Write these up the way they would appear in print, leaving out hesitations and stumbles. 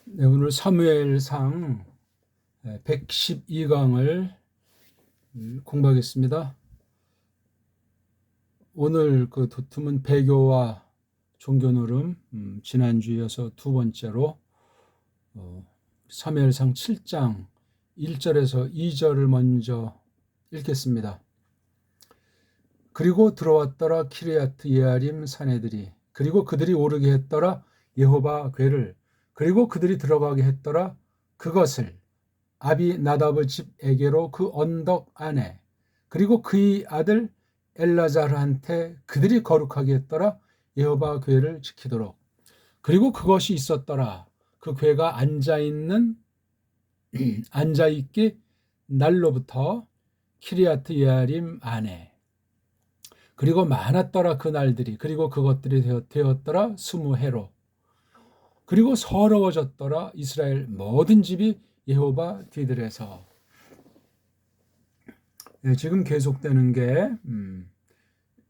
네, 오늘 사무엘상 112강을 공부하겠습니다. 오늘 그 도툼은 배교와 종교 노름, 지난주에 이어서 두 번째로 사무엘상 7장 1절에서 2절을 먼저 읽겠습니다. 그리고 들어왔더라 키르야트 예아림 사내들이, 그리고 그들이 오르게 했더라 여호와 궤를, 그리고 그들이 들어가게 했더라 그것을 아비나답의 집에게로 그 언덕 안에, 그리고 그의 아들 엘라자르한테 그들이 거룩하게 했더라 여호와 궤를 지키도록. 그리고 그것이 있었더라 그 궤가 앉아있기 날로부터 키리아트 예아림 안에. 그리고 많았더라 그 날들이, 그리고 그것들이 되었더라 20해로. 그리고 서러워졌더라 이스라엘 모든 집이 여호와 뒤들에서. 지금 계속되는 게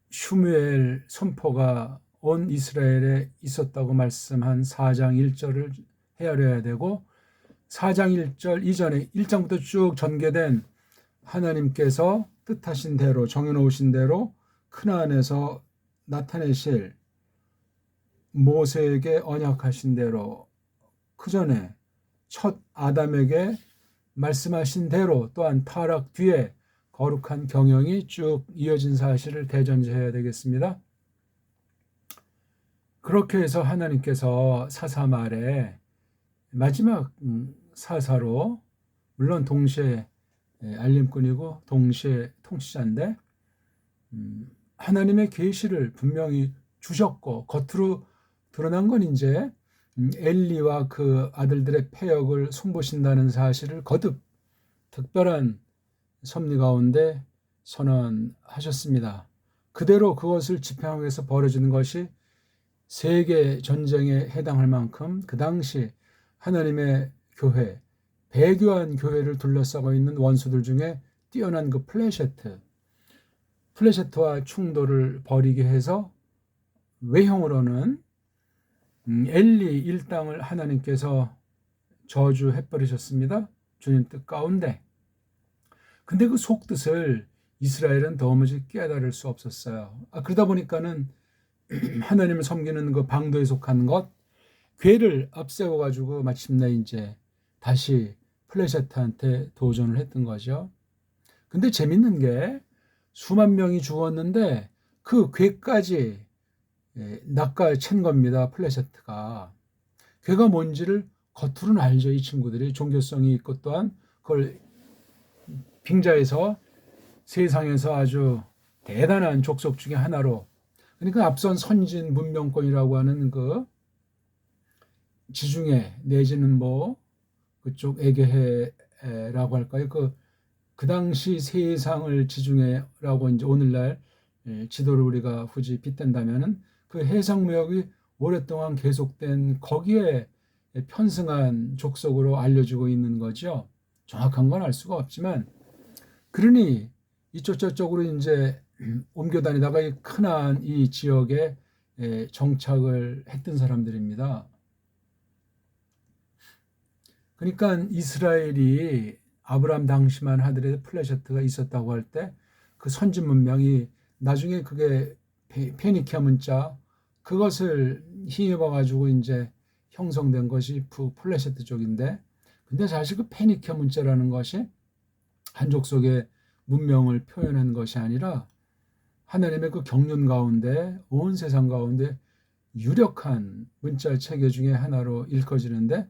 슈무엘 선포가 온 이스라엘에 있었다고 말씀한 4장 1절을 헤아려야 되고, 4장 1절 이전에 1장부터 쭉 전개된 하나님께서 뜻하신 대로 정해놓으신 대로 크나안에서 나타내실 모세에게 언약하신 대로 그 전에 첫 아담에게 말씀하신 대로 또한 타락 뒤에 거룩한 경영이 쭉 이어진 사실을 대전제해야 되겠습니다. 그렇게 해서 하나님께서 사사 말에 마지막 사사로, 물론 동시에 알림꾼이고 동시에 통치자인데, 하나님의 계시를 분명히 주셨고, 겉으로 드러난 건 이제 엘리와 그 아들들의 패역을 손보신다는 사실을 거듭 특별한 섭리 가운데 선언하셨습니다. 그대로 그것을 집행하기 위해서 벌어지는 것이 세계 전쟁에 해당할 만큼 그 당시 하나님의 교회, 배교한 교회를 둘러싸고 있는 원수들 중에 뛰어난 그 플레셋과 충돌을 벌이게 해서 외형으로는 엘리 일당을 하나님께서 저주해버리셨습니다. 주님 뜻 가운데. 근데 그 속뜻을 이스라엘은 도무지 깨달을 수 없었어요. 그러다 보니까는 하나님을 섬기는 그 방도에 속한 것, 괴를 앞세워 가지고 마침내 이제 다시 플레셋한테 도전을 했던 거죠. 근데 재밌는 게 수만 명이 죽었는데 그 괴까지 낚아챈 겁니다. 플레셋가. 괴가 뭔지를 겉으로는 알죠. 이 친구들이 종교성이 있고, 또한 그걸 빙자해서 세상에서 아주 대단한 족속 중에 하나로, 그러니까 앞선 선진 문명권이라고 하는 그 지중해 내지는 뭐 그쪽 에게해라고 할까요? 그 당시 세상을 지중해라고 이제 오늘날 지도를 우리가 굳이 빗댄다면은 그 해상무역이 오랫동안 계속된 거기에 편승한 족속으로 알려지고 있는 거죠. 정확한 건 알 수가 없지만, 그러니 이쪽 저쪽으로 이제 옮겨 다니다가 이 크나안 이 지역에 정착을 했던 사람들입니다. 그러니까 이스라엘이 아브라함 당시만 하더라도 플레셋가 있었다고 할 때 그 선진 문명이 나중에 그게 페니키아 문자, 그것을 힘입어 가지고 이제 형성된 것이 플레셋 쪽인데, 근데 사실 그 페니키아 문자라는 것이 한족 속의 문명을 표현한 것이 아니라 하나님의 그 경륜 가운데 온 세상 가운데 유력한 문자 체계 중에 하나로 일컬어지는데,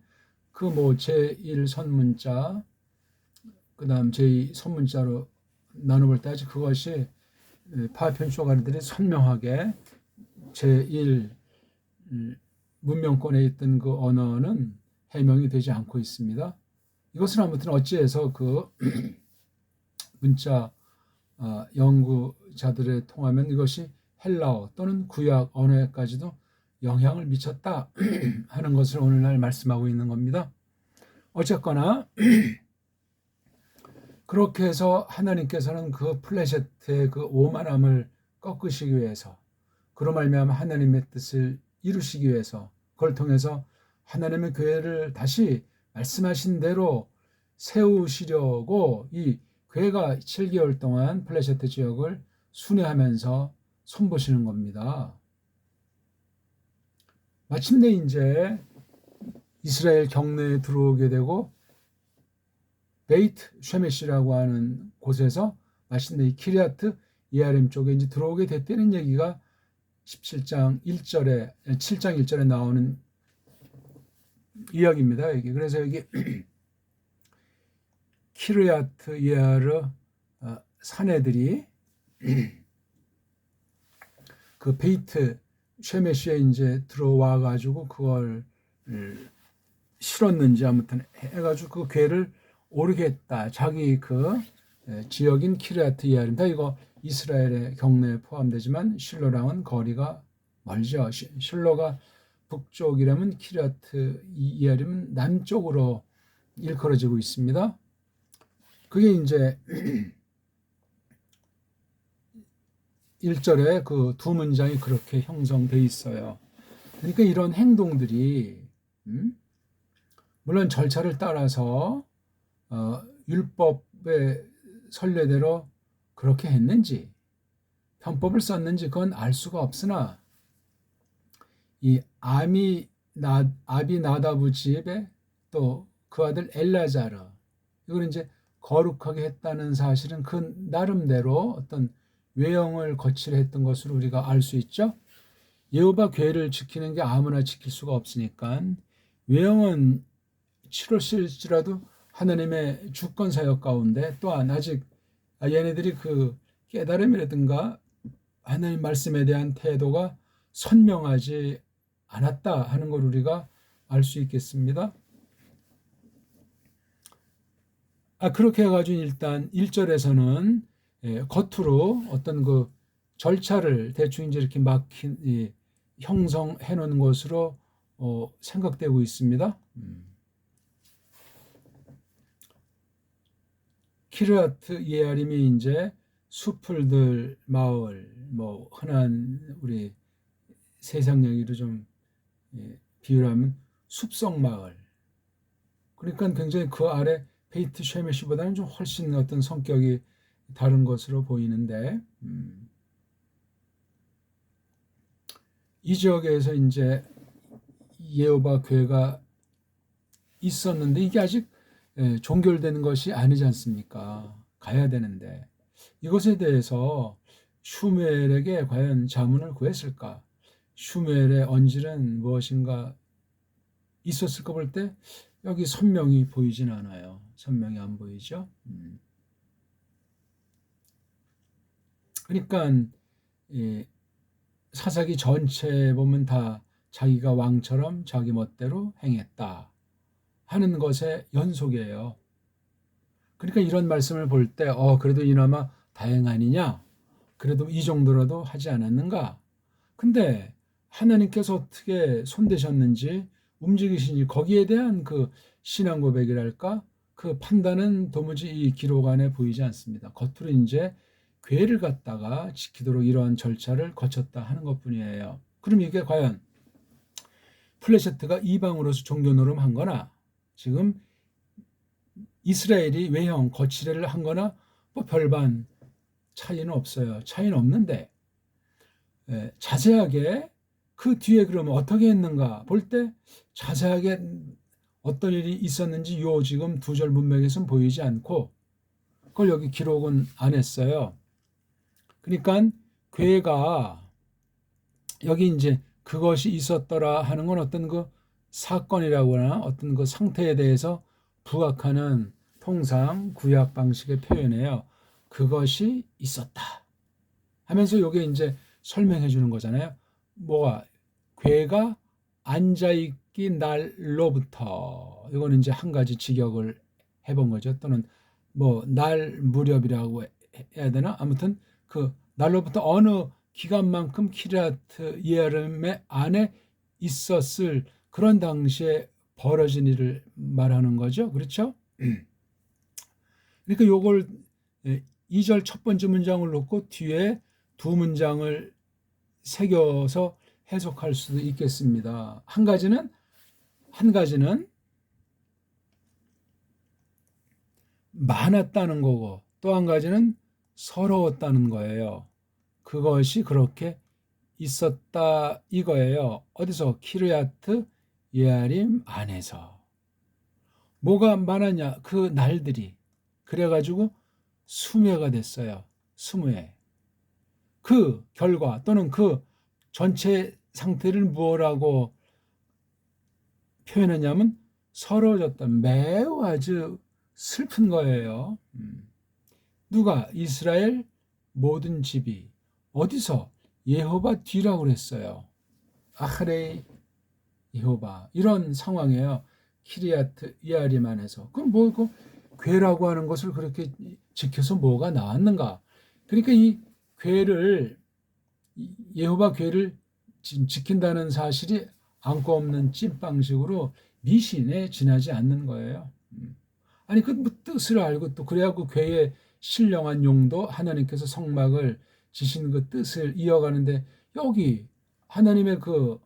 그 뭐 제1 선문자, 그 다음 제2 선문자로 나눠볼 때 아직 그것이 파편 쇼가리들이 선명하게 제1 문명권에 있던 그 언어는 해명이 되지 않고 있습니다. 이것은 아무튼 어찌해서 그 문자 연구자들에 통하면 이것이 헬라어 또는 구약 언어에까지도 영향을 미쳤다 하는 것을 오늘날 말씀하고 있는 겁니다. 어쨌거나 그렇게 해서 하나님께서는 그 플레셋의 그 오만함을 꺾으시기 위해서, 그로 말미암아 하나님의 뜻을 이루시기 위해서, 그걸 통해서 하나님의 교회를 다시 말씀하신 대로 세우시려고 이 교회가 7개월 동안 플레셰트 지역을 순회하면서 손보시는 겁니다. 마침내 이제 이스라엘 경내에 들어오게 되고 베이트 쉐메시라고 하는 곳에서 마침내 이 키리아트 예아림 쪽에 이제 들어오게 됐다는 얘기가 7장 1절에 나오는 이야기입니다. 여기. 그래서 여기 키르야트 예아르 사내들이 그 베이트 쉐메시에 이제 들어와 가지고 그걸 실었는지 아무튼 해가지고 그 궤를 오르겠다. 자기 그 지역인 키르야트 예아림다. 이거 이스라엘의 경내에 포함되지만 실로랑은 거리가 멀죠. 실로가 북쪽이라면 키르야트 예아림은 남쪽으로 일컬어지고 있습니다. 그게 이제 1절에 그 두 문장이 그렇게 형성돼 있어요. 그러니까 이런 행동들이 물론 절차를 따라서 율법의 선례대로 그렇게 했는지 편법을 썼는지 그건 알 수가 없으나 이 아비나다부 집에 또 그 아들 엘라자르 이걸 이제 거룩하게 했다는 사실은 그 나름대로 어떤 외형을 거치려 했던 것으로 우리가 알 수 있죠. 여호와 궤를 지키는 게 아무나 지킬 수가 없으니까 외형은 치러실지라도 하나님의 주권 사역 가운데 또한 아직 얘네들이 그 깨달음이라든가 하나님 말씀에 대한 태도가 선명하지 않았다 하는 걸 우리가 알 수 있겠습니다. 그렇게 해가지고 일단 1절에서는 겉으로 어떤 그 절차를 대충 이제 이렇게 형성해 놓은 것으로 생각되고 있습니다. 키르아트 예아림이 이제 수풀들 마을, 뭐 흔한 우리 세상 얘기로 좀 비유하면 숲속 마을. 그러니까 굉장히 그 아래 베이트 쉐메시보다는 좀 훨씬 어떤 성격이 다른 것으로 보이는데 이 지역에서 이제 여호와 궤가 있었는데 이게 아직 종결되는 것이 아니지 않습니까? 가야 되는데 이것에 대해서 슈멜에게 과연 자문을 구했을까? 슈멜의 언질은 무엇인가 있었을까 볼 때 여기 선명히 보이진 않아요. 선명히 안 보이죠? 그러니까 사사기 전체에 보면 다 자기가 왕처럼 자기 멋대로 행했다 하는 것의 연속이에요. 그러니까 이런 말씀을 볼 때 그래도 이나마 다행 아니냐? 그래도 이 정도라도 하지 않았는가? 근데 하나님께서 어떻게 손대셨는지 움직이시니 거기에 대한 그 신앙 고백이랄까? 그 판단은 도무지 이 기록 안에 보이지 않습니다. 겉으로 이제 궤를 갖다가 지키도록 이러한 절차를 거쳤다 하는 것뿐이에요. 그럼 이게 과연 플레셰트가 이방으로서 종교 노름한 거나 지금 이스라엘이 외형 거치례를 한 거나 뭐 별반 차이는 없어요. 차이는 없는데 자세하게 그 뒤에 그러면 어떻게 했는가 볼 때 자세하게 어떤 일이 있었는지 요 지금 두 절 문맥에서는 보이지 않고 그걸 여기 기록은 안 했어요. 그러니까 궤가 여기 이제 그것이 있었더라 하는 건 어떤 그 사건이라거나 어떤 그 상태에 대해서 부각하는 통상 구약 방식의 표현이에요. 그것이 있었다 하면서 요게 이제 설명해 주는 거잖아요. 뭐가 궤가 앉아있기 날로부터 이거는 이제 한 가지 직역을 해본 거죠. 또는 뭐 날 무렵이라고 해야 되나? 아무튼 그 날로부터 어느 기간만큼 키리아트 예아림의 안에 있었을 그런 당시에 벌어진 일을 말하는 거죠. 그렇죠? 그러니까 요걸 2절 첫 번째 문장을 놓고 뒤에 두 문장을 새겨서 해석할 수도 있겠습니다. 한 가지는 한 가지는 많았다는 거고 또 한 가지는 서러웠다는 거예요. 그것이 그렇게 있었다 이거예요. 어디서? 키르야트 예아림 안에서. 뭐가 많았냐? 그 날들이. 그래가지고 수매가 됐어요. 수매. 그 결과 또는 그 전체 상태를 무엇라고 표현하냐면 서러워졌다. 매우 아주 슬픈 거예요. 누가? 이스라엘 모든 집이. 어디서? 예호바 뒤라고 그랬어요. 아흐레이 예호바. 이런 상황이에요. 키리아트 이아리만에서. 그럼 뭐 그 괴라고 하는 것을 그렇게 지켜서 뭐가 나왔는가? 그러니까 이 괴를 예호바 괴를 지킨다는 사실이 안고 없는 찐빵식으로 미신에 지나지 않는 거예요. 아니 그 뭐 뜻을 알고 또 그래야 그 괴의 신령한 용도 하나님께서 성막을 지신 그 뜻을 이어가는데 여기 하나님의 그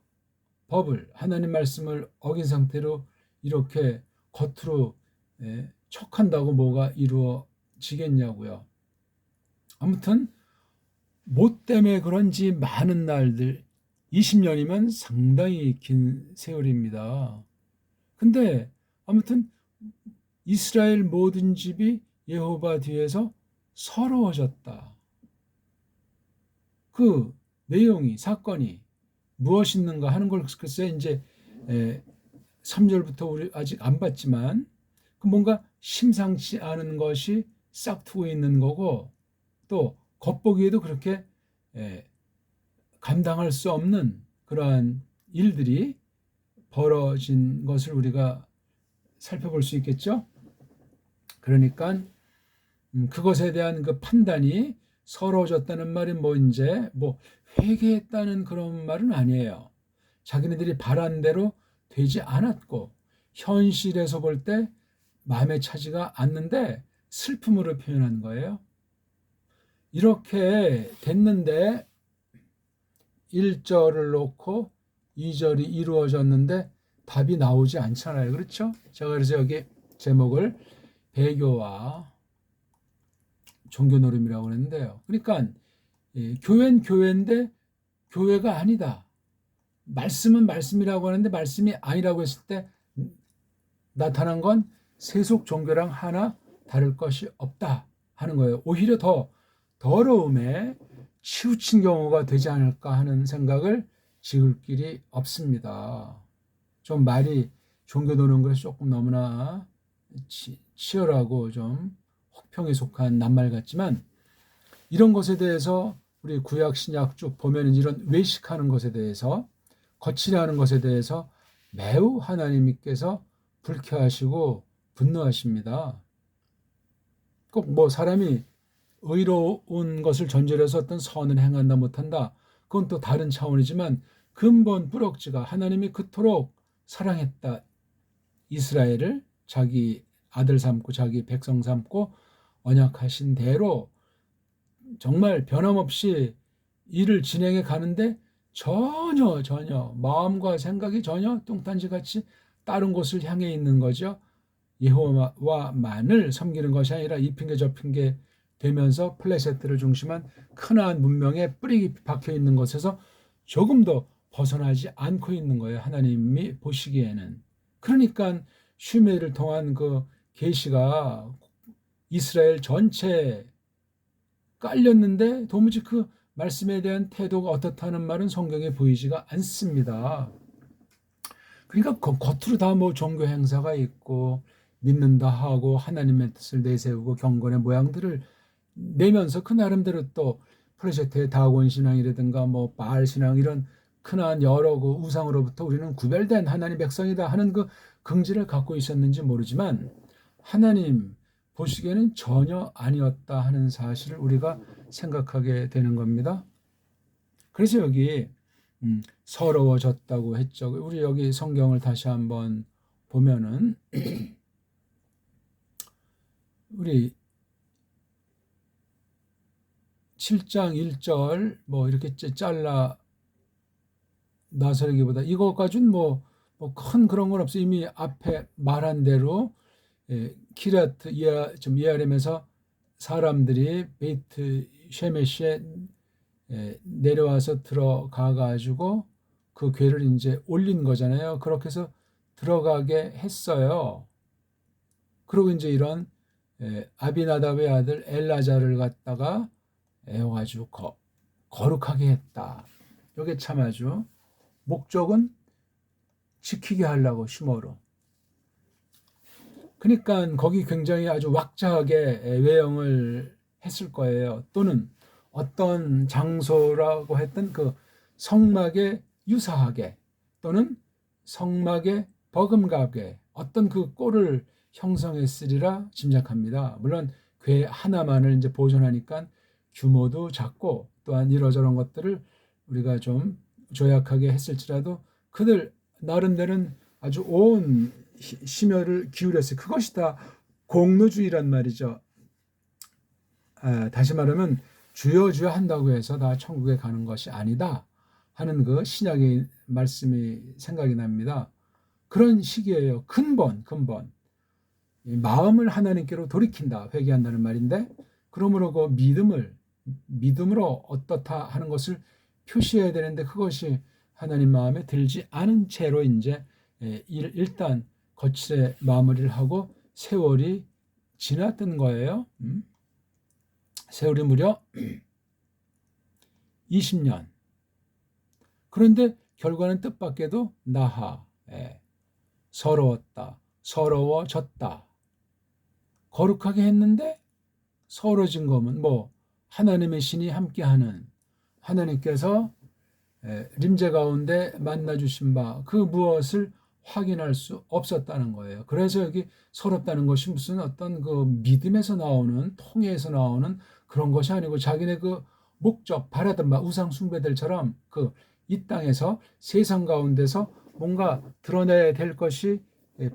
법을 하나님 말씀을 어긴 상태로 이렇게 겉으로 척한다고 뭐가 이루어지겠냐고요. 아무튼 뭐 때문에 그런지 많은 날들 20년이면 상당히 긴 세월입니다. 근데 아무튼 이스라엘 모든 집이 여호와 뒤에서 서러워졌다. 그 내용이 사건이 무엇이 있는가 하는 걸 글쎄 이제 3절부터 우리 아직 안 봤지만 그 뭔가 심상치 않은 것이 싹트고 있는 거고 또 겉보기에도 그렇게 감당할 수 없는 그러한 일들이 벌어진 것을 우리가 살펴볼 수 있겠죠. 그러니까 그것에 대한 그 판단이 서러워졌다는 말이 뭐 이제 뭐 회개했다는 그런 말은 아니에요. 자기네들이 바란 대로 되지 않았고 현실에서 볼 때 마음에 차지가 않는데 슬픔으로 표현한 거예요. 이렇게 됐는데 1절을 놓고 2절이 이루어졌는데 답이 나오지 않잖아요. 그렇죠? 제가 그래서 여기 제목을 배교와 종교노름이라고 했는데요. 그러니까 교회는 교회인데 교회가 아니다. 말씀은 말씀이라고 하는데 말씀이 아니라고 했을 때 나타난 건 세속 종교랑 하나 다를 것이 없다 하는 거예요. 오히려 더 더러움에 치우친 경우가 되지 않을까 하는 생각을 지을 길이 없습니다. 좀 말이 종교 노는 것이 조금 너무나 치열하고 좀 혹평에 속한 낱말 같지만 이런 것에 대해서 우리 구약 신약 쭉 보면 이런 외식하는 것에 대해서 거칠어하는 것에 대해서 매우 하나님께서 불쾌하시고 분노하십니다. 꼭 뭐 사람이 의로운 것을 전제로 해서 어떤 선을 행한다 못한다. 그건 또 다른 차원이지만 근본 뿌럭지가 하나님이 그토록 사랑했다. 이스라엘을 자기 아들 삼고 자기 백성 삼고 언약하신 대로 정말 변함없이 일을 진행해 가는데 전혀 마음과 생각이 전혀 뚱딴지같이 다른 곳을 향해 있는 거죠. 여호와만을 섬기는 것이 아니라 이 핑계 저 핑계 되면서 플레셋들을 중심한 큰한 문명에 뿌리 깊이 박혀 있는 것에서 조금도 벗어나지 않고 있는 거예요. 하나님이 보시기에는. 그러니까 슈메를 통한 그 계시가 이스라엘 전체에 깔렸는데 도무지 그 말씀에 대한 태도가 어떻다는 말은 성경에 보이지가 않습니다. 그러니까 겉으로 다 뭐 종교 행사가 있고 믿는다 하고 하나님의 뜻을 내세우고 경건의 모양들을 내면서 그 나름대로 또 프로젝트의 다곤 신앙이라든가 뭐 바알 신앙 이런 큰한 여러 그 우상으로부터 우리는 구별된 하나님 백성이다 하는 그 긍지를 갖고 있었는지 모르지만 하나님 보시기에는 전혀 아니었다 하는 사실을 우리가 생각하게 되는 겁니다. 그래서 여기 서러워졌다고 했죠. 우리 여기 성경을 다시 한번 보면은 우리 7장 1절 뭐 이렇게 잘라 나서기보다 이것까지는 뭐 뭐 큰 그런 건 없어요. 이미 앞에 말한 대로 키라트 예아림에서 사람들이 베이트 쉐메시에 내려와서 들어가 가지고 그 궤를 이제 올린 거잖아요. 그렇게 해서 들어가게 했어요. 그리고 이제 이런 아비나답의 아들 엘라자를 갖다가 애워가지고 거룩하게 했다. 이게 참 아주 목적은 지키게 하려고 힘으로. 그러니까 거기 굉장히 아주 왁자하게 외형을 했을 거예요. 또는 어떤 장소라고 했던 그 성막에 유사하게 또는 성막에 버금가게 어떤 그 꼴을 형성했으리라 짐작합니다. 물론 궤 하나만을 이제 보존하니까 규모도 작고 또한 이러저런 것들을 우리가 좀 조약하게 했을지라도 그들 나름대로는 아주 온 심혈을 기울였어요. 그것이 다 공로주의란 말이죠. 다시 말하면 주여 주여 한다고 해서 다 천국에 가는 것이 아니다 하는 그 신약의 말씀이 생각이 납니다. 그런 시기예요. 근본 마음을 하나님께로 돌이킨다, 회개한다는 말인데, 그러므로 그 믿음으로 어떻다 하는 것을 표시해야 되는데 그것이 하나님 마음에 들지 않은 채로 이제 일단 거칠에 마무리를 하고 세월이 지났던 거예요. 세월이 무려 20년. 그런데 결과는 뜻밖에도 나하, 서러웠다, 서러워졌다. 거룩하게 했는데 서러진 거면 뭐 하나님의 신이 함께하는 하나님께서 림제 가운데 만나주신 바 그 무엇을 확인할 수 없었다는 거예요. 그래서 여기 서럽다는 것이 무슨 어떤 그 믿음에서 나오는 통해에서 나오는 그런 것이 아니고 자기네 그 목적 바라던 바 우상 숭배들처럼 그 이 땅에서 세상 가운데서 뭔가 드러내야 될 것이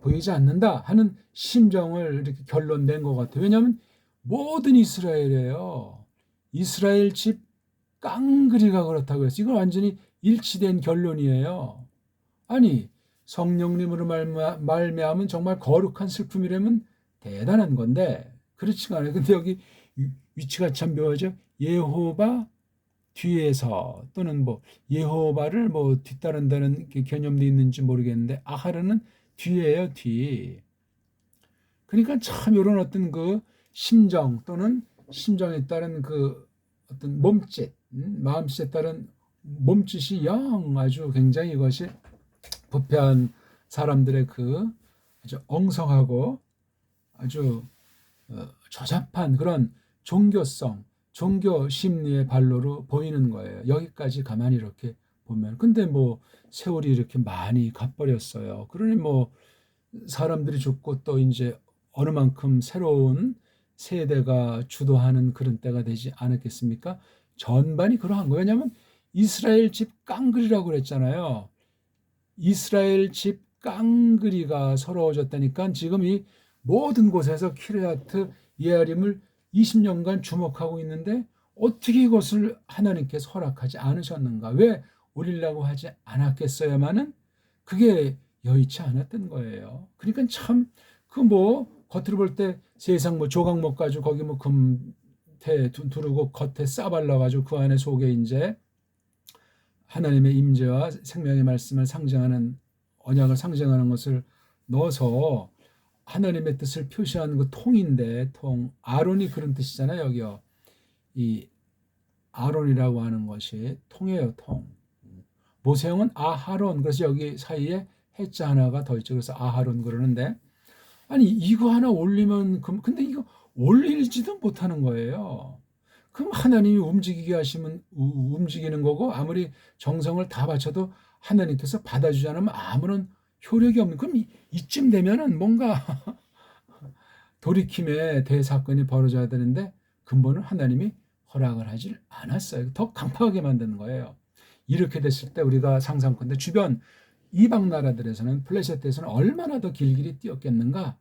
보이지 않는다 하는 심정을 이렇게 결론낸 것 같아요. 왜냐하면 모든 이스라엘이에요. 이스라엘 집 깡그리가 그렇다고 해서 이건 완전히 일치된 결론이에요. 아니 성령님으로 말미암은 정말 거룩한 슬픔이라면 대단한 건데 그렇지가 않아요. 근데 여기 위치가 참 묘하죠. 예호바 뒤에서 또는 뭐 예호바를 뭐 뒤따른다는 개념도 있는지 모르겠는데 아하르는 뒤에요, 뒤. 그러니까 참 이런 어떤 그 심정 또는 심정에 따른 그 어떤 몸짓, 마음짓에 따른 몸짓이 영 아주 굉장히 이것이 부패한 사람들의 그 아주 엉성하고 아주 조잡한 그런 종교성, 종교 심리의 발로로 보이는 거예요. 여기까지 가만히 이렇게 보면. 근데 뭐 세월이 이렇게 많이 가버렸어요. 그러니 뭐 사람들이 죽고 또 이제 어느 만큼 새로운 세대가 주도하는 그런 때가 되지 않았겠습니까? 전반이 그러한 거예요. 왜냐하면 이스라엘 집 깡그리라고 그랬잖아요. 이스라엘 집 깡그리가 서러워졌다니까 지금 이 모든 곳에서 키르야트 예아림을 20년간 주목하고 있는데 어떻게 이것을 하나님께서 허락하지 않으셨는가? 왜 올리려고 하지 않았겠어야만은 그게 여의치 않았던 거예요. 그러니까 참 그 뭐 겉으로 볼 때 세상 뭐 조각목 가지고 거기 뭐 금태 두르고 겉에 싸발라 가지고 그 안에 속에 이제 하나님의 임재와 생명의 말씀을 상징하는 언약을 상징하는 것을 넣어서 하나님의 뜻을 표시하는 그 통인데 통 아론이 그런 뜻이잖아요. 여기요. 이 아론이라고 하는 것이 통이에요. 통. 모세형은 아하론. 그래서 여기 사이에 해자 하나가 더 있죠. 그래서 아하론 그러는데 아니 이거 하나 올리면 근데 이거 올리지도 못하는 거예요. 그럼 하나님이 움직이게 하시면 움직이는 거고 아무리 정성을 다 바쳐도 하나님께서 받아주지 않으면 아무런 효력이 없는. 그럼 이쯤 되면은 뭔가 돌이킴의 대사건이 벌어져야 되는데 근본은 하나님이 허락을 하질 않았어요. 더 강팍하게 만드는 거예요. 이렇게 됐을 때 우리가 상상컨대 주변 이방 나라들에서는 플래시에서는 얼마나 더 길길이 뛰었겠는가.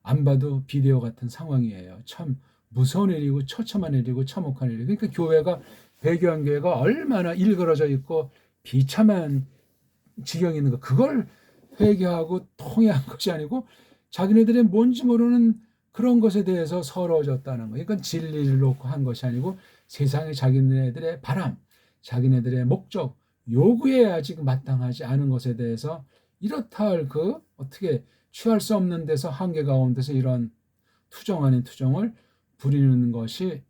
안 봐도 비디오 같은 상황이에요. 참 무서운 일이고 처참한 일이고 참혹한 일이고 그러니까 교회가 배교한 교회가 얼마나 일그러져 있고 비참한 지경이 있는 거, 그걸 회개하고 통회한 것이 아니고 자기네들의 뭔지 모르는 그런 것에 대해서 서러워졌다는 거. 이건 진리를 놓고 한 것이 아니고 세상의 자기네들의 바람, 자기네들의 목적, 요구에 아직 마땅하지 않은 것에 대해서 이렇다 할 그 어떻게 취할 수 없는 데서 한계 가운데서 이런 투정 아닌 투정을 부리는 것이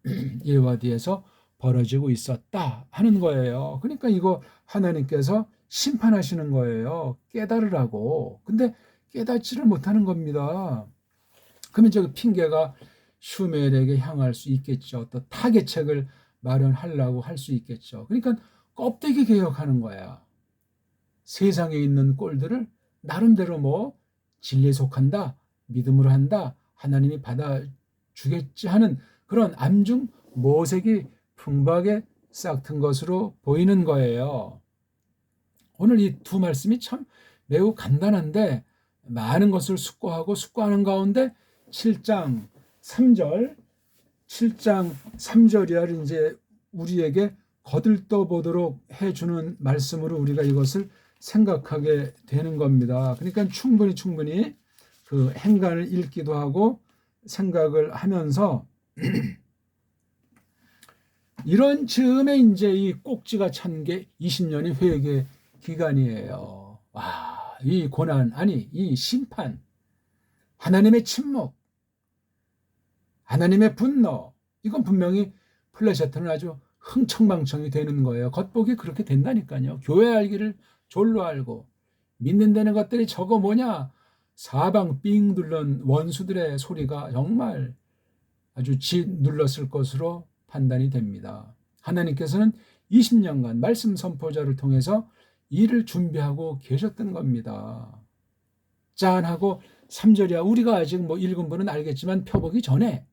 예와 뒤에서 벌어지고 있었다 하는 거예요. 그러니까 이거 하나님께서 심판하시는 거예요. 깨달으라고. 근데 깨닫지를 못하는 겁니다. 그러면 저 핑계가 슈멜에게 향할 수 있겠죠. 또 타개책을 마련하려고 할 수 있겠죠. 그러니까 껍데기 개혁하는 거야. 세상에 있는 꼴들을 나름대로 뭐 진리에 속한다, 믿음으로 한다, 하나님이 받아주겠지 하는 그런 암중 모색이 풍부하게 싹튼 것으로 보이는 거예요. 오늘 이 두 말씀이 참 매우 간단한데 많은 것을 숙고하는 가운데 7장 3절이야 이제 우리에게 거들떠 보도록 해주는 말씀으로 우리가 이것을 생각하게 되는 겁니다. 그러니까 충분히 그 행간을 읽기도 하고 생각을 하면서 이런 즈음에 이제 이 꼭지가 찬 게 20년이 회개 기간이에요. 와, 이 고난, 아니, 이 심판, 하나님의 침묵, 하나님의 분노, 이건 분명히 플래셔트는 아주 흥청망청이 되는 거예요. 겉보기 그렇게 된다니까요. 교회 알기를 졸로 알고 믿는 데는 것들이 저거 뭐냐, 사방 삥 둘른 원수들의 소리가 정말 아주 짓눌렀을 것으로 판단이 됩니다. 하나님께서는 20년간 말씀 선포자를 통해서 일을 준비하고 계셨던 겁니다. 짠하고 3절이야. 우리가 아직 뭐 읽은 분은 알겠지만 펴보기 전에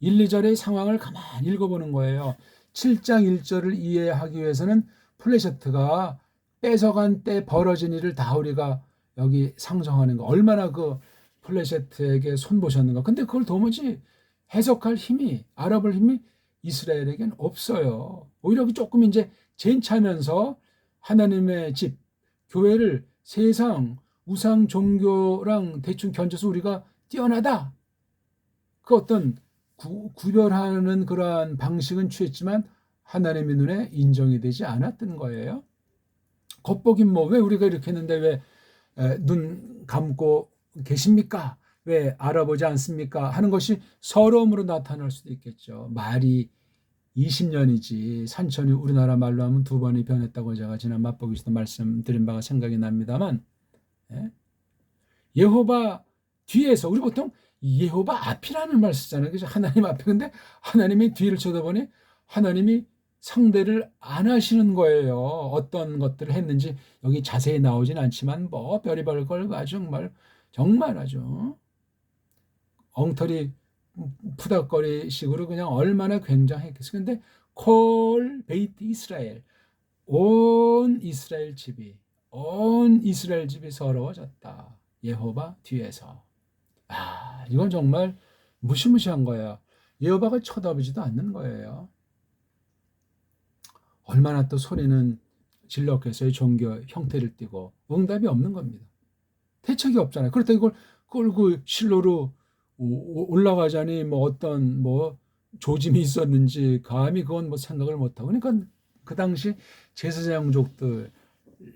1, 2절의 상황을 가만히 읽어보는 거예요. 7장 1절을 이해하기 위해서는 플래셔트가 뺏어간 때 벌어진 일을 다 우리가 여기 상정하는 거. 얼마나 그 플래셔트에게 손보셨는가. 근데 그걸 도무지 해석할 힘이, 알아볼 힘이 이스라엘에겐 없어요. 오히려 조금 이제 젠차면서 하나님의 집, 교회를 세상 우상 종교랑 대충 견져서 우리가 뛰어나다. 그 어떤 구별하는 그러한 방식은 취했지만 하나님의 눈에 인정이 되지 않았던 거예요. 겉보긴 뭐 왜 우리가 이렇게 했는데 왜 눈 감고 계십니까? 왜 알아보지 않습니까? 하는 것이 서러움으로 나타날 수도 있겠죠. 말이 20년이지 산천이 우리나라 말로 하면 2번이 변했다고 제가 지난 맛보기에서도 말씀드린 바가 생각이 납니다만, 예호바 뒤에서 우리 보통 예호바 앞이라는 말 쓰잖아요. 그래서 하나님 앞에. 근데 하나님이 뒤를 쳐다보니 하나님이 상대를 안 하시는 거예요. 어떤 것들을 했는지 여기 자세히 나오진 않지만 뭐 별의별 걸 아주 정말 아주 엉터리 푸닥거리 식으로 그냥 얼마나 굉장했겠어요. 근데 콜 베이트 이스라엘, 온 이스라엘 집이 서러워졌다. 예호바 뒤에서. 이건 정말 무시무시한 거예요. 예호바가 쳐다보지도 않는 거예요. 얼마나 또 소리는 질렀겠어요. 종교 형태를 띠고 응답이 없는 겁니다. 대책이 없잖아요. 그렇다고 이걸 끌고 실로로 올라가자니 뭐 어떤 뭐 조짐이 있었는지 감히 그건 뭐 생각을 못하고. 그러니까 그 당시 제사장족들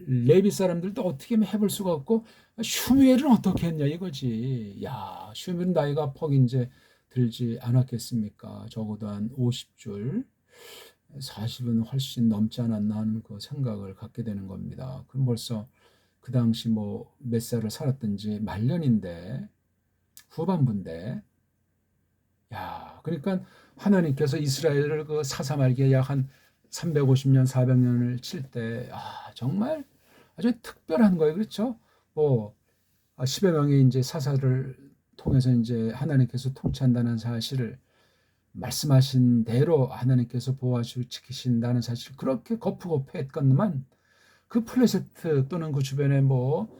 레위 사람들도 어떻게 해볼 수가 없고 슈무엘은 어떻게 했냐 이거지. 야, 슈무엘은 나이가 퍽 이제 들지 않았겠습니까? 적어도 한 50줄 40은 훨씬 넘지 않았나 하는 그 생각을 갖게 되는 겁니다. 그럼 벌써 그 당시 뭐 몇 살을 살았든지 말년인데 후반부인데, 야, 그러니까 하나님께서 이스라엘을 그 사사말기에 약 한 350년 400년을 칠 때 정말 아주 특별한 거예요. 그렇죠? 뭐 10여 명의 이제 사사를 통해서 이제 하나님께서 통치한다는 사실을 말씀하신 대로 하나님께서 보호하시고 지키신다는 사실 그렇게 거푸거푸했건만 그 플레세트 또는 그 주변에 뭐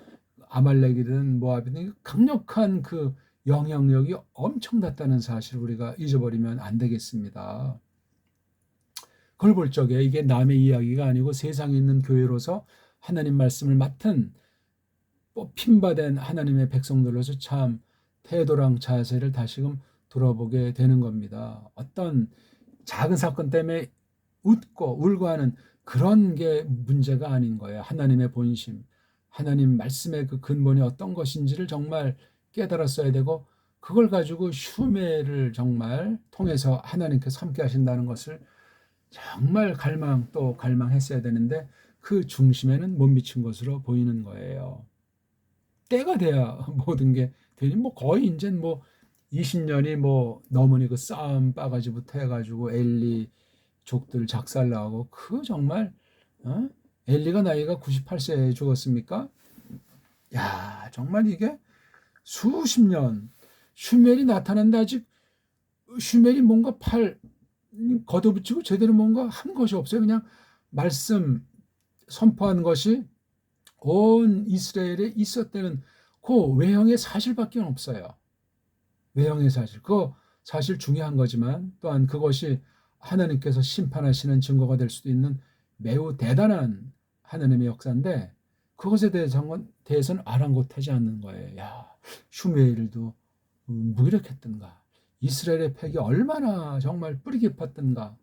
아말렉이든 모압이든 강력한 그 영향력이 엄청났다는 사실을 우리가 잊어버리면 안 되겠습니다. 그걸 볼 적에 이게 남의 이야기가 아니고 세상에 있는 교회로서 하나님 말씀을 맡은 뽑힘받은 하나님의 백성들로서 참 태도랑 자세를 다시금 돌아보게 되는 겁니다. 어떤 작은 사건 때문에 웃고 울고 하는 그런 게 문제가 아닌 거예요. 하나님의 본심, 하나님 말씀의 그 근본이 어떤 것인지를 정말 깨달았어야 되고, 그걸 가지고 슈메를 정말 통해서 하나님께서 함께 하신다는 것을 정말 또 갈망했어야 되는데, 그 중심에는 못 미친 것으로 보이는 거예요. 때가 돼야 모든 게 되니, 거의 이제 20년이 넘으니 그 싸움 바가지부터 해가지고 엘리 족들 작살나고, 정말 엘리가 나이가 98세에 죽었습니까? 야, 정말 이게 수십 년 슈멜이 나타난다. 아직 슈멜이 뭔가 걷어붙이고 제대로 뭔가 한 것이 없어요. 그냥 말씀 선포한 것이 온 이스라엘에 있었다는 그 외형의 사실밖에 없어요. 외형의 사실. 그 사실 중요한 거지만, 또한 그것이 하나님께서 심판하시는 증거가 될 수도 있는 매우 대단한 하나님의 역사인데, 그것에 대해서는 아랑곳하지 않는 거예요. 야, 슈메일도 무기력했던가, 이스라엘의 팩이 얼마나 정말 뿌리 깊었던가.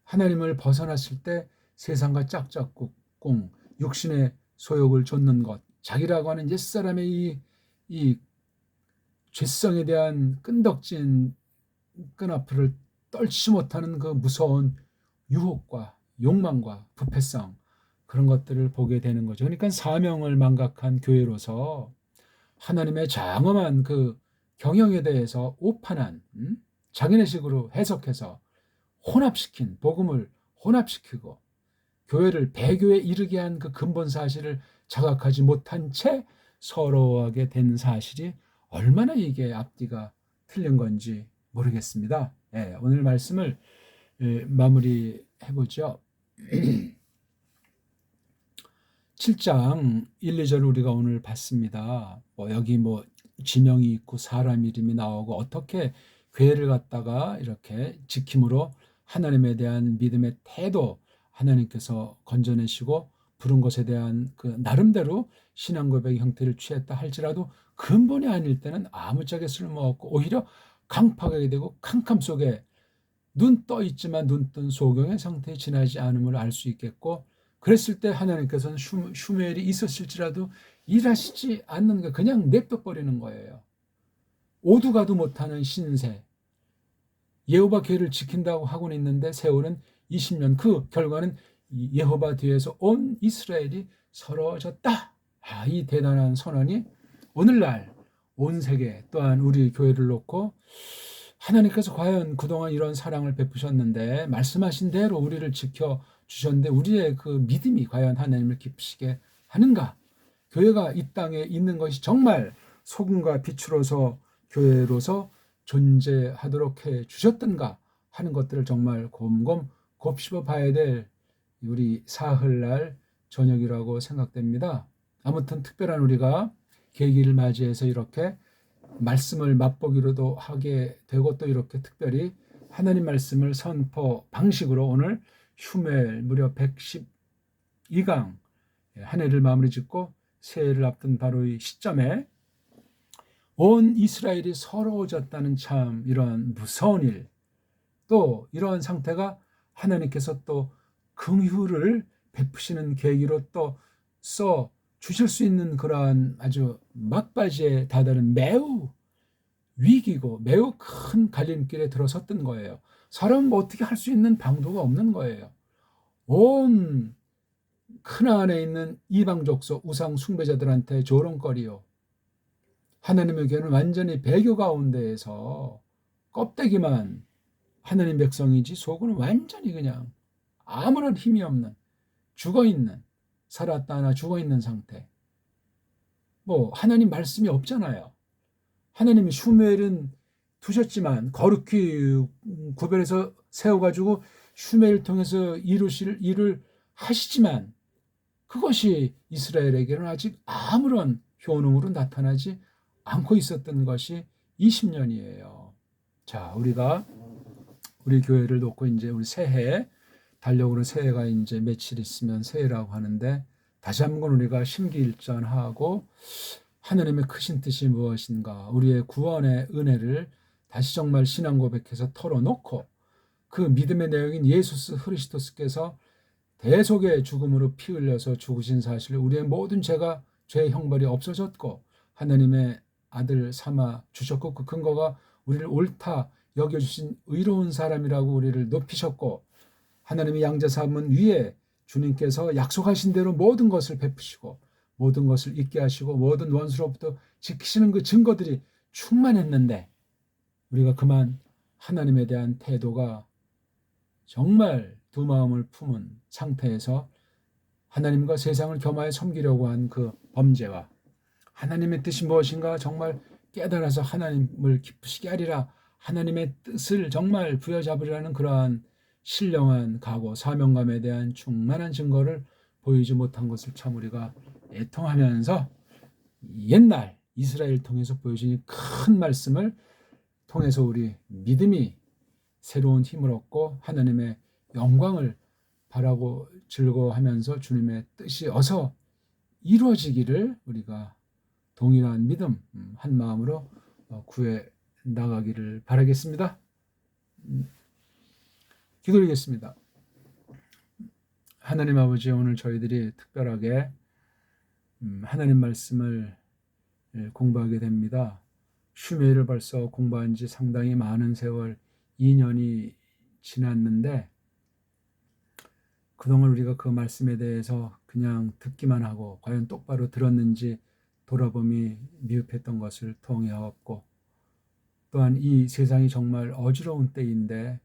하나님을 벗어났을 때 세상과 짝짝꿍, 육신의 소욕을 좇는 것, 자기라고 하는 옛사람의 이 죄성에 대한 끈덕진 끈앞을 떨지 못하는 그 무서운 유혹과 욕망과 부패성, 그런 것들을 보게 되는 거죠. 그러니까 사명을 망각한 교회로서 하나님의 장엄한 그 경영에 대해서 오판한, 자기네식으로 해석해서 혼합시킨, 복음을 혼합시키고 교회를 배교에 이르게 한 그 근본 사실을 자각하지 못한 채 서러워하게 된 사실이 얼마나 이게 앞뒤가 틀린 건지 모르겠습니다. 오늘 말씀을 마무리해보죠. 7장 1, 2절 우리가 오늘 봤습니다. 여기 지명이 있고 사람 이름이 나오고, 어떻게 교회를 갖다가 이렇게 지킴으로 하나님에 대한 믿음의 태도, 하나님께서 건져내시고 부른 것에 대한 그 나름대로 신앙 고백의 형태를 취했다 할지라도 근본이 아닐 때는 아무짝에 쓸모없고 오히려 강팍하게 되고 캄캄 속에 눈 떠 있지만 눈 뜬 소경의 상태에 지나지 않음을 알 수 있겠고, 그랬을 때 하나님께서는 슈멜이 있었을지라도 일하시지 않는 거, 그냥 냅둬버리는 거예요. 오두 가도 못하는 신세, 여호와 계를 지킨다고 하고는 있는데 세월은 20년, 그 결과는 여호와 뒤에서 온 이스라엘이 서러워졌다. 이 대단한 선언이 오늘날 온 세계, 또한 우리 교회를 놓고 하나님께서 과연 그동안 이런 사랑을 베푸셨는데, 말씀하신 대로 우리를 지켜주셨는데 우리의 그 믿음이 과연 하나님을 기쁘시게 하는가? 교회가 이 땅에 있는 것이 정말 소금과 빛으로서 교회로서 존재하도록 해주셨던가 하는 것들을 정말 곰곰 곱씹어 봐야 될 우리 사흘날 저녁이라고 생각됩니다. 아무튼 특별한 우리가 계기를 맞이해서 이렇게 말씀을 맛보기로도 하게 되고, 또 이렇게 특별히 하나님 말씀을 선포 방식으로 오늘 슈멜 무려 112강 한 해를 마무리 짓고 새해를 앞둔 바로 이 시점에 온 이스라엘이 서러워졌다는 참 이런 무서운 일, 또 이러한 상태가 하나님께서 또 긍휼을 베푸시는 계기로 또 써 주실 수 있는 그러한 아주 막바지에 다다른 매우 위기고 매우 큰 갈림길에 들어섰던 거예요. 사람은 어떻게 할 수 있는 방도가 없는 거예요. 온 크나안에 있는 이방 족속 우상 숭배자들한테 조롱거리요, 하나님에게는 완전히 배교 가운데에서 껍데기만 하나님 백성이지 속은 완전히 그냥 아무런 힘이 없는, 죽어있는, 살았다 하나 죽어있는 상태. 하나님 말씀이 없잖아요. 하나님이 슈멜은 두셨지만 거룩히 구별해서 세워가지고 슈멜을 통해서 이루실 일을 하시지만, 그것이 이스라엘에게는 아직 아무런 효능으로 나타나지 않고 있었던 것이 20년이에요. 자, 우리가 우리 교회를 놓고 이제 우리 새해 달력으로 새해가 이제 며칠 있으면 새해라고 하는데 다시 한번 우리가 심기일전하고 하나님의 크신 뜻이 무엇인가, 우리의 구원의 은혜를 다시 정말 신앙 고백해서 털어놓고 그 믿음의 내용인 예수 그리스도께서 대속의 죽음으로 피 흘려서 죽으신 사실, 우리의 모든 죄의 형벌이 없어졌고 하나님의 아들 삼아 주셨고 그 근거가 우리를 옳다 여겨주신 의로운 사람이라고 우리를 높이셨고 하나님의 양자삼은 위에 주님께서 약속하신 대로 모든 것을 베푸시고 모든 것을 잊게 하시고 모든 원수로부터 지키시는 그 증거들이 충만했는데 우리가 그만 하나님에 대한 태도가 정말 두 마음을 품은 상태에서 하나님과 세상을 겸하여 섬기려고 한 그 범죄와 하나님의 뜻이 무엇인가 정말 깨달아서 하나님을 기쁘시게 하리라, 하나님의 뜻을 정말 부여잡으려는 그러한 신령한 각오, 사명감에 대한 충만한 증거를 보이지 못한 것을 참 우리가 애통하면서 옛날 이스라엘 통해서 보여진 큰 말씀을 통해서 우리 믿음이 새로운 힘을 얻고 하나님의 영광을 바라고 즐거워하면서 주님의 뜻이 어서 이루어지기를 우리가 동일한 믿음 한 마음으로 구해 나가기를 바라겠습니다. 기도드리겠습니다. 하나님 아버지, 오늘 저희들이 특별하게 하나님 말씀을 공부하게 됩니다. 슈메이를 벌써 공부한 지 상당히 많은 세월 2년이 지났는데 그동안 우리가 그 말씀에 대해서 그냥 듣기만 하고 과연 똑바로 들었는지 돌아봄이 미흡했던 것을 통해하였고, 또한 이 세상이 정말 어지러운 때인데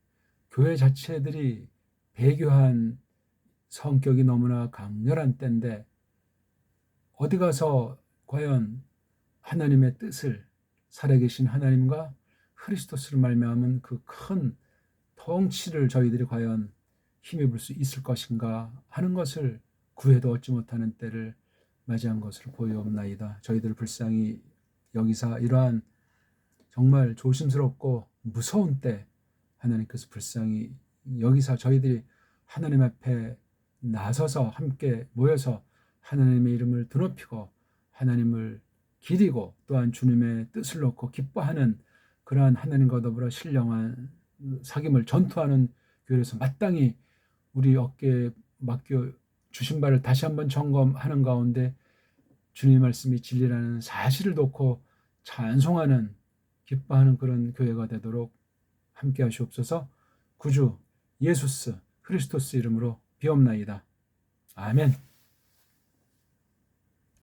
교회 자체들이 배교한 성격이 너무나 강렬한 때인데 어디 가서 과연 하나님의 뜻을, 살아계신 하나님과 그리스도스를 말미암은 그 큰 통치를 저희들이 과연 힘입을 수 있을 것인가 하는 것을 구해도 얻지 못하는 때를 맞이한 것으로 보이옵나이다. 저희들 불쌍히 여기사 이러한 정말 조심스럽고 무서운 때 하나님께서 불쌍히 여기사 저희들이 하나님 앞에 나서서 함께 모여서 하나님의 이름을 드높이고 하나님을 기리고 또한 주님의 뜻을 놓고 기뻐하는 그러한 하나님과 더불어 신령한 사귐을 전투하는 교회에서 마땅히 우리 어깨에 맡겨 주신 바를 다시 한번 점검하는 가운데 주님의 말씀이 진리라는 사실을 놓고 찬송하는, 기뻐하는 그런 교회가 되도록 함께 하시옵소서. 구주 예수스 그리스도스 이름으로 비옵나이다. 아멘.